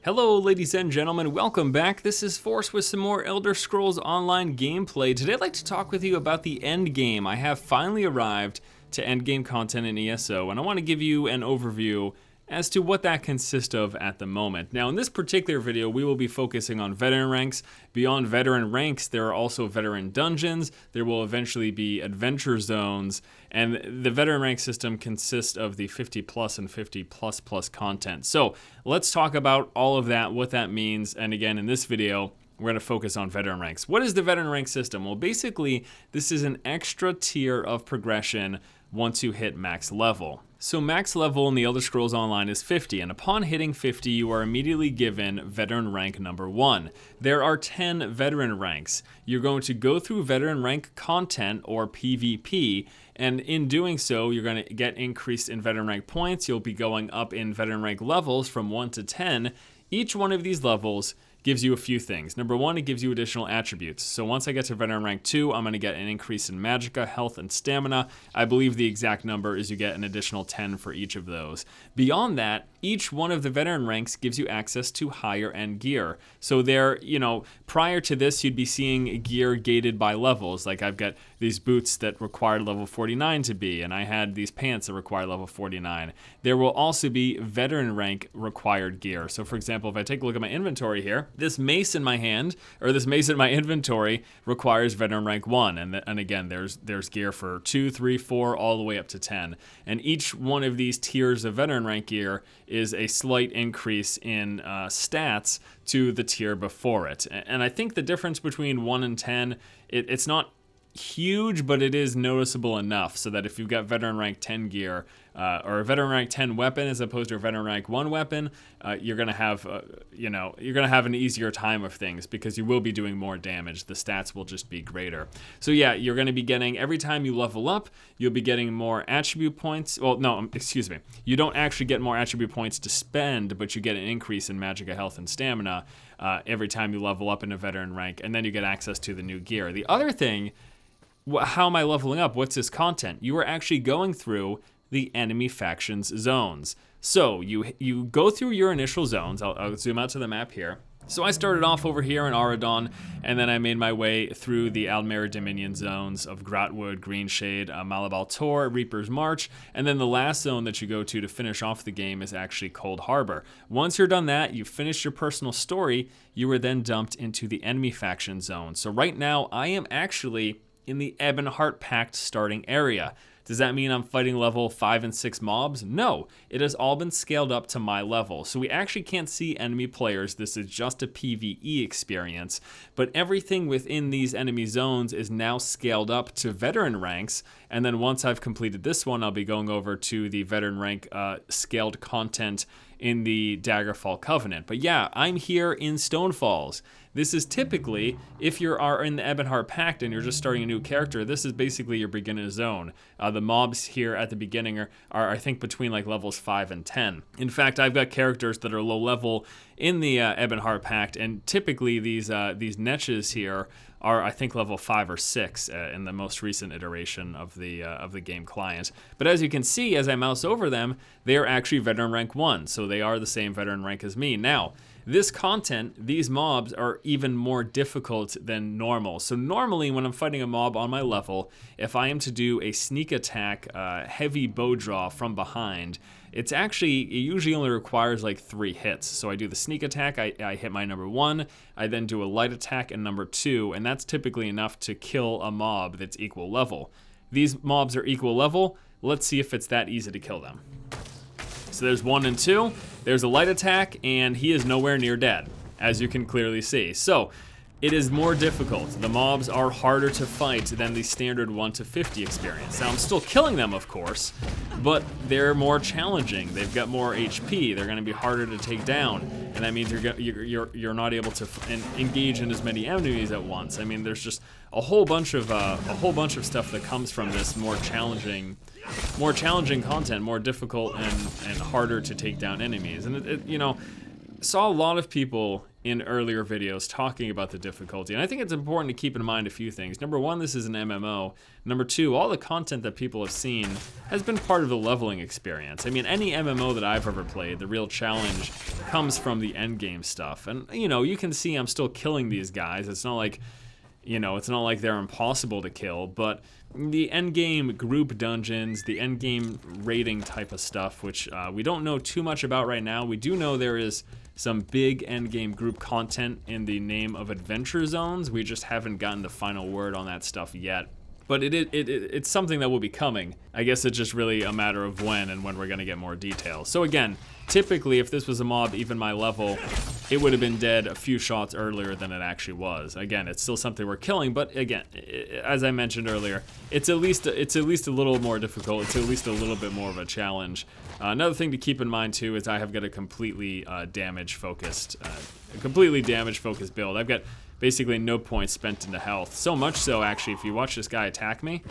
Hello ladies and gentlemen, welcome back. This is Force with some more Elder Scrolls Online gameplay. Today I'd like to talk with you about the end game. I have finally arrived to end game content in ESO, and I want to give you an overview as to what that consists of at the moment. Now in this particular video, we will be focusing on veteran ranks. Beyond veteran ranks, there are also veteran dungeons. There will eventually be adventure zones, and the veteran rank system consists of the 50 plus and 50 plus plus content. So let's talk about all of that, what that means, and again in this video, we're going to focus on veteran ranks. What is the veteran rank system? Well, basically, this is an extra tier of progression once you hit max level. So max level in the Elder Scrolls Online is 50, and upon hitting 50, you are immediately given veteran rank number 1. There are 10 veteran ranks. You're going to go through veteran rank content, or PvP, and in doing so, you're going to get increased in veteran rank points. You'll be going up in veteran rank levels from 1 to 10. Each one of these levels gives you a few things. Number 1, it gives you additional attributes. So once I get to veteran rank 2, I'm going to get an increase in magicka, health, and stamina. I believe the exact number is you get an additional 10 for each of those. Beyond that, each one of the veteran ranks gives you access to higher end gear. So there, prior to this, you'd be seeing gear gated by levels. Like I've got these boots that require level 49 to be, and I had these pants that require level 49. There will also be veteran rank required gear. So for example, if I take a look at my inventory here, this mace in my hand, or this mace in my inventory, requires veteran rank 1, and again, there's gear for 2, 3, 4, all the way up to 10. And each one of these tiers of veteran rank gear is a slight increase in stats to the tier before it. And I think the difference between 1 and 10, it's not huge, but it is noticeable enough so that if you've got veteran rank 10 gear or a veteran rank 10 weapon as opposed to a veteran rank 1 weapon, you're gonna have an easier time of things because you will be doing more damage. The stats will just be greater. So yeah, you're gonna be getting, every time you level up, you'll be getting more attribute points. Well, no, excuse me. You don't actually get more attribute points to spend, but you get an increase in magicka, health, and stamina every time you level up in a veteran rank, and then you get access to the new gear. The other thing, how am I leveling up? What's this content? You are actually going through the enemy factions zones. So you go through your initial zones. I'll zoom out to the map here. So I started off over here in Auradon, and then I made my way through the Aldmeri Dominion zones of Grahtwood, Greenshade, Malabal Tor, Reaper's March, and then the last zone that you go to finish off the game is actually Cold Harbor. Once you're done that, you finish your personal story, you are then dumped into the enemy faction zone. So right now, I am actually in the Ebonheart Pact starting area. Does that mean I'm fighting level 5 and 6 mobs? No, it has all been scaled up to my level. So we actually can't see enemy players. This is just a PvE experience, but everything within these enemy zones is now scaled up to veteran ranks. And then once I've completed this one, I'll be going over to the veteran rank scaled content in the Daggerfall Covenant. But yeah, I'm here in Stonefalls. This is typically, if you are in the Ebonheart Pact and you're just starting a new character, this is basically your beginner zone. The mobs here at the beginning are I think between like levels 5 and 10. In fact, I've got characters that are low level in the Ebonheart Pact, and typically these Netches here are, I think, level 5 or 6 in the most recent iteration of the game client. But as you can see, as I mouse over them, they are actually veteran rank 1, so they are the same veteran rank as me. Now, this content, these mobs are even more difficult than normal. So normally when I'm fighting a mob on my level, if I am to do a sneak attack, heavy bow draw from behind, it usually only requires like 3 hits. So I do the sneak attack, I hit my number 1, I then do a light attack and number 2, and that's typically enough to kill a mob that's equal level. These mobs are equal level, let's see if it's that easy to kill them. So there's 1 and 2, there's a light attack, and he is nowhere near dead, as you can clearly see. So it is more difficult. The mobs are harder to fight than the standard 1 to 50 experience. Now I'm still killing them, of course, but they're more challenging. They've got more HP. They're going to be harder to take down, and that means you're not able to engage in as many enemies at once. I mean, there's just a whole bunch of stuff that comes from this more challenging content, more difficult and harder to take down enemies. And saw a lot of people in earlier videos talking about the difficulty. And I think it's important to keep in mind a few things. Number one, this is an MMO. Number two, all the content that people have seen has been part of the leveling experience. I mean, any MMO that I've ever played, the real challenge comes from the endgame stuff. And, you know, you can see I'm still killing these guys. It's not like, you know, it's not like they're impossible to kill, but the endgame group dungeons, the endgame raiding type of stuff, which we don't know too much about right now. We do know there is some big endgame group content in the name of Adventure Zones. We just haven't gotten the final word on that stuff yet. But it's something that will be coming. I guess it's just really a matter of when and when we're going to get more details. So again, typically if this was a mob even my level, it would have been dead a few shots earlier than it actually was. Again, it's still something we're killing, but again, as I mentioned earlier, it's at least a little more difficult. It's at least a little bit more of a challenge. Another thing to keep in mind too is I have got a completely damage focused build. I've got basically no points spent into health. So much so, actually, if you watch this guy attack me,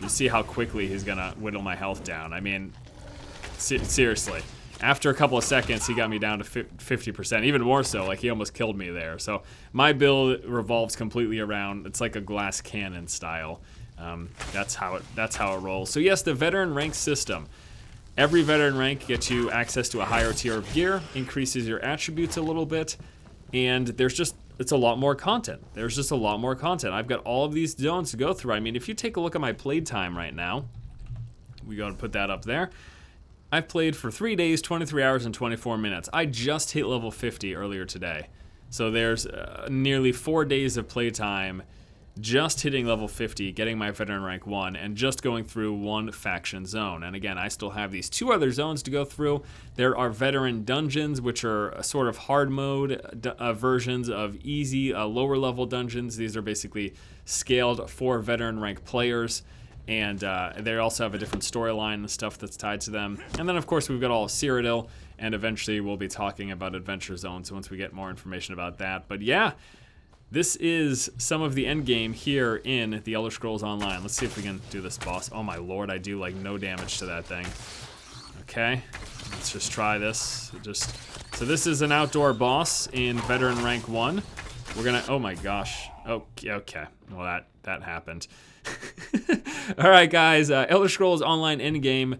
you see how quickly he's gonna whittle my health down. I mean, seriously. After a couple of seconds, he got me down to 50%, even more so, like he almost killed me there. So my build revolves completely around, it's like a glass cannon style. That's how it rolls. So yes, the veteran rank system. Every veteran rank gets you access to a higher tier of gear, increases your attributes a little bit, and it's a lot more content. There's just a lot more content. I've got all of these zones to go through. I mean, if you take a look at my playtime right now, we gotta put that up there. I've played for 3 days, 23 hours, and 24 minutes. I just hit level 50 earlier today. So there's nearly 4 days of playtime just hitting level 50, getting my veteran rank 1, and just going through one faction zone. And again, I still have these 2 other zones to go through. There are veteran dungeons, which are a sort of hard mode versions of easy, lower level dungeons. These are basically scaled for veteran rank players. And they also have a different storyline and stuff that's tied to them. And then, of course, we've got all of Cyrodiil, and eventually we'll be talking about Adventure Zones once we get more information about that. But yeah, this is some of the end game here in the Elder Scrolls Online. Let's see if we can do this boss. Oh my lord, I do like no damage to that thing. Okay, let's just try this. So this is an outdoor boss in veteran rank 1. We're gonna, oh my gosh. Okay, well that happened. All right, guys, Elder Scrolls Online Endgame.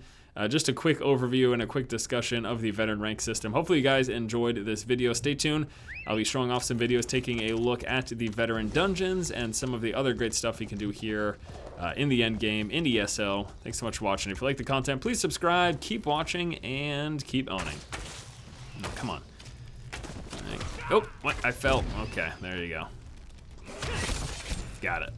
Just a quick overview and a quick discussion of the veteran rank system. Hopefully you guys enjoyed this video. Stay tuned. I'll be showing off some videos taking a look at the veteran dungeons and some of the other great stuff you can do here in the end game, in ESO. Thanks so much for watching. If you like the content, please subscribe, keep watching, and keep owning. Oh, come on. Oh, what? I fell. Okay, there you go. Got it.